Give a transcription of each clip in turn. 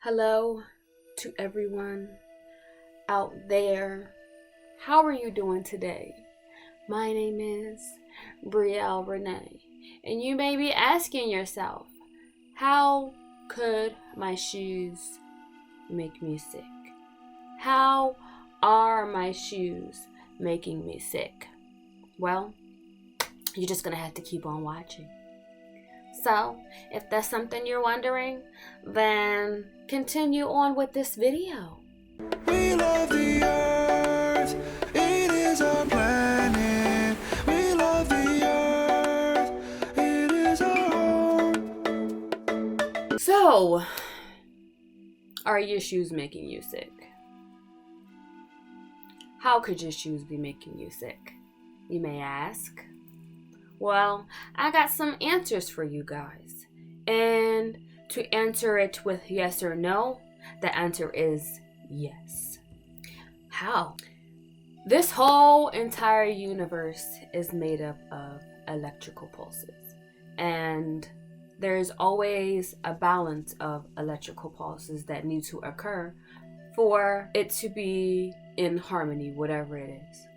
Hello to everyone out there. How are you doing today? My name is Brielle Renee, and you may be asking yourself, how could my shoes make me sick? How are my shoes making me sick? Well, you're just gonna have to keep on watching. So, if that's something you're wondering, then continue on with this video. We love the earth, it is our planet. We love the earth, it is our home. So, are your shoes making you sick? How could your shoes be making you sick, you may ask? Well, I got some answers for you guys. And to answer it with yes or no, the answer is yes. How? This whole entire universe is made up of electrical pulses. And there's always a balance of electrical pulses that need to occur for it to be in harmony, whatever it is.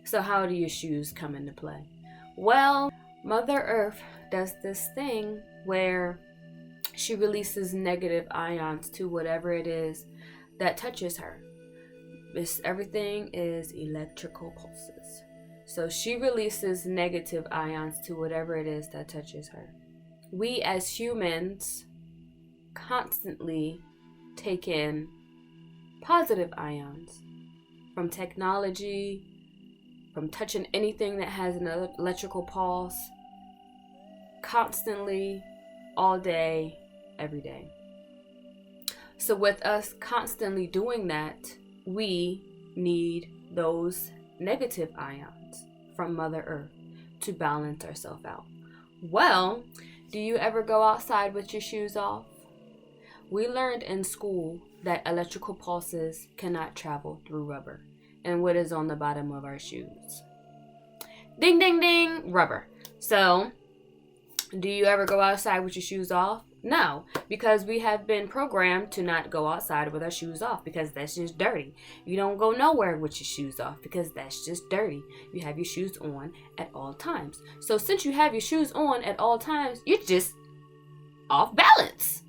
So how do your shoes come into play? Well, Mother Earth does this thing where she releases negative ions to whatever it is that touches her. Everything is electrical pulses. So she releases negative ions to whatever it is that touches her. We as humans constantly take in positive ions from technology, from touching anything that has an electrical pulse, constantly, all day, every day. So with us constantly doing that, we need those negative ions from Mother Earth to balance ourselves out. Well, do you ever go outside with your shoes off? We learned in school that electrical pulses cannot travel through rubber and what is on the bottom of our shoes. Ding, ding, ding, rubber. So, do you ever go outside with your shoes off? No, because we have been programmed to not go outside with our shoes off because that's just dirty. You don't go nowhere with your shoes off because that's just dirty. You have your shoes on at all times. So since you have your shoes on at all times, you're just off balance.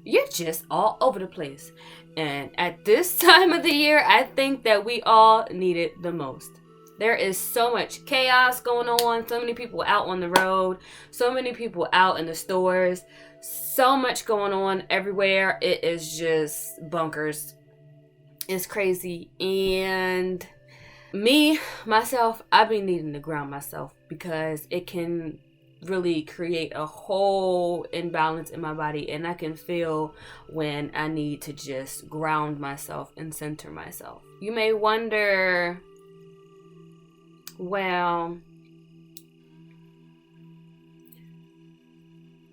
You're just all over the place. And at this time of the year, I think that we all need it the most. There is so much chaos going on. So many people out on the road. So many people out in the stores. So much going on everywhere. It is just bunkers. It's crazy. And myself, I've been needing to ground myself because it can really create a whole imbalance in my body, and I can feel when I need to just ground myself and center myself. You may wonder, well,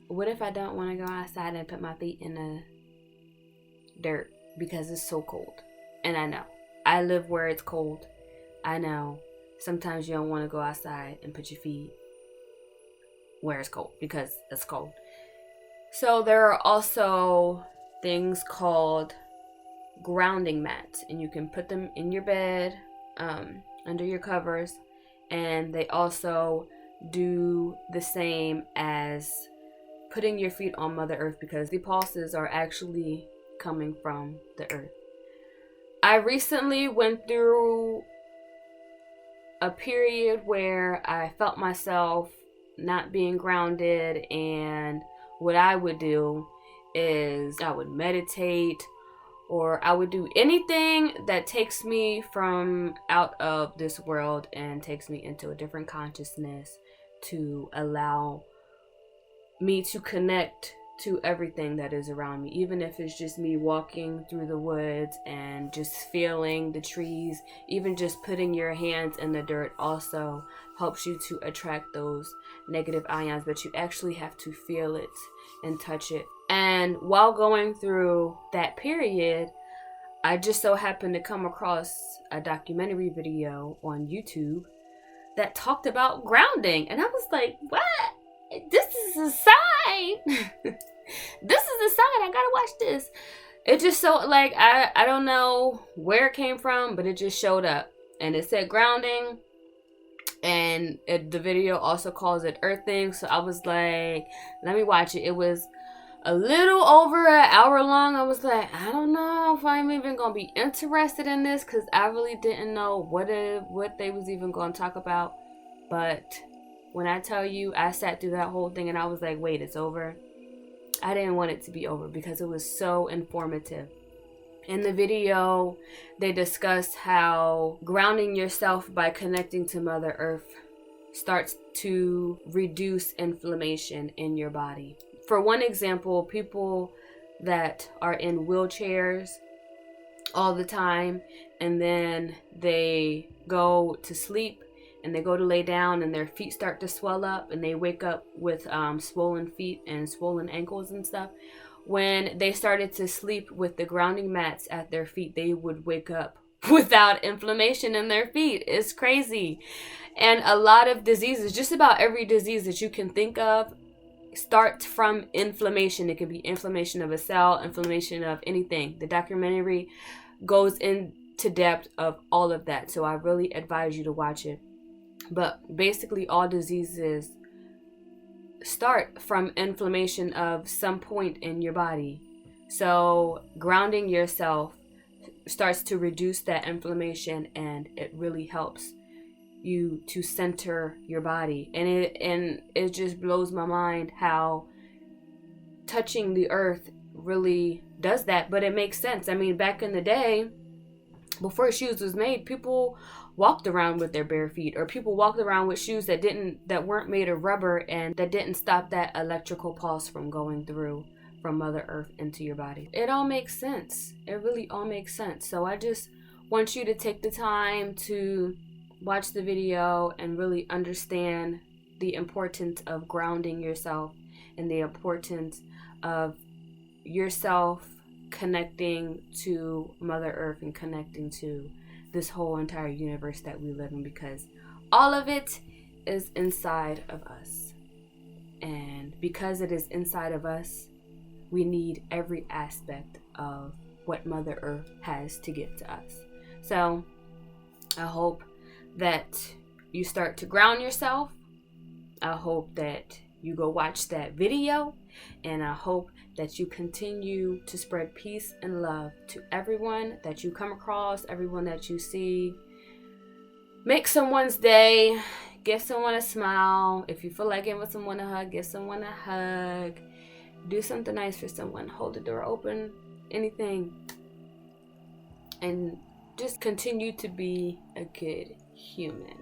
what if I don't want to go outside and put my feet in the dirt because it's so cold? And I know, I live where it's cold. I know sometimes you don't want to go outside and put your feet where it's cold because it's cold. So there are also things called grounding mats, and you can put them in your bed, under your covers, and they also do the same as putting your feet on Mother Earth because the pulses are actually coming from the earth. I recently went through a period where I felt myself not being grounded, and what I would do is I would meditate, or I would do anything that takes me from out of this world and takes me into a different consciousness to allow me to connect to everything that is around me, even if it's just me walking through the woods and just feeling the trees. Even just putting your hands in the dirt also helps you to attract those negative ions, but you actually have to feel it and touch it. And while going through that period, I just so happened to come across a documentary video on YouTube that talked about grounding, and I was like, what? This is a sign This is the sign. I gotta watch this. It just so like I don't know where it came from, but it just showed up and it said grounding, and the video also calls it earthing. So I was like, let me watch it. It was a little over an hour long. I was like, I don't know if I'm even gonna be interested in this, because I really didn't know what they was even gonna talk about. But when I tell you, I sat through that whole thing and I was like, wait, it's over. I didn't want it to be over because it was so informative. In the video, they discussed how grounding yourself by connecting to Mother Earth starts to reduce inflammation in your body. For one example, people that are in wheelchairs all the time, and then they go to sleep and they go to lay down and their feet start to swell up and they wake up with swollen feet and swollen ankles and stuff. When they started to sleep with the grounding mats at their feet, they would wake up without inflammation in their feet. It's crazy. And a lot of diseases, just about every disease that you can think of, starts from inflammation. It could be inflammation of a cell, inflammation of anything. The documentary goes into depth of all of that, so I really advise you to watch it. But basically all diseases start from inflammation of some point in your body. So grounding yourself starts to reduce that inflammation, and it really helps you to center your body. And it just blows my mind how touching the earth really does that. But it makes sense. I mean, back in the day, before shoes was made, people walked around with their bare feet, or people walked around with shoes that weren't made of rubber and that didn't stop that electrical pulse from going through from Mother Earth into your body. It all makes sense. It really all makes sense. So I just want you to take the time to watch the video and really understand the importance of grounding yourself and the importance of yourself connecting to Mother Earth and connecting to this whole entire universe that we live in, because all of it is inside of us. And because it is inside of us, we need every aspect of what Mother Earth has to give to us. So I hope that you start to ground yourself. I hope that you go watch that video, and I hope that you continue to spread peace and love to everyone that you come across, everyone that you see. Make someone's day. Give someone a smile. If you feel like giving someone a hug, give someone a hug. Do something nice for someone. Hold the door open. Anything. And just continue to be a good human.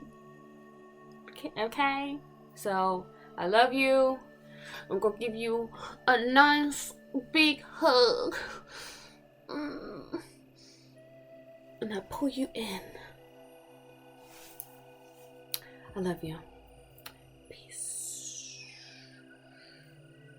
Okay? So, I love you. I'm gonna give you a nice big hug. And I pull you in. I love you.